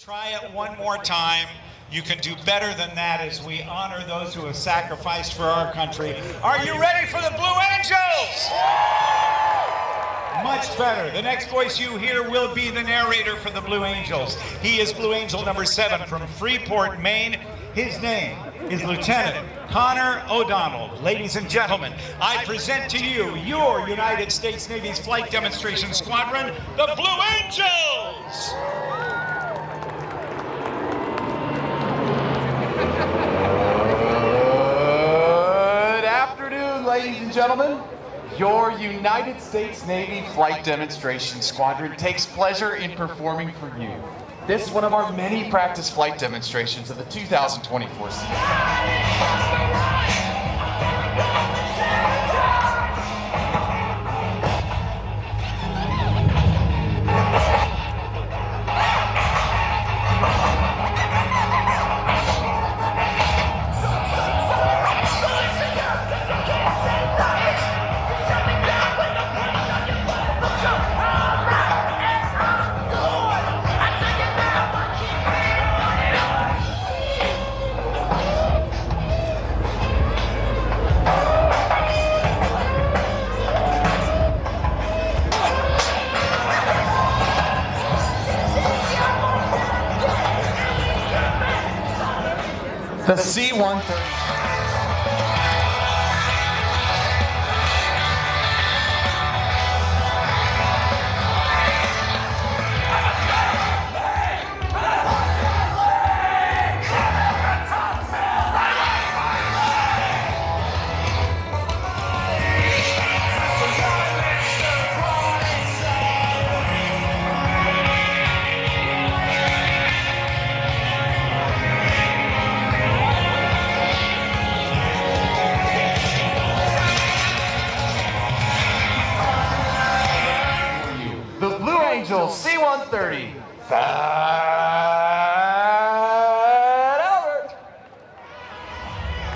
Try it one more time. You can do better than that as we honor those who have sacrificed for our country. Are you ready for the Blue Angels? Much better. The next voice you hear will be the narrator for the Blue Angels. He is Blue Angel number 7 from Freeport, Maine. His name is Lieutenant Connor O'Donnell. Ladies and gentlemen, I present to you your United States Navy's Flight Demonstration Squadron, the Blue Angels! Good afternoon, ladies and gentlemen. Your United States Navy Flight Demonstration Squadron takes pleasure in performing for you. This is one of our many practice flight demonstrations of the 2024 season. The C-130. The Blue Angel C-130.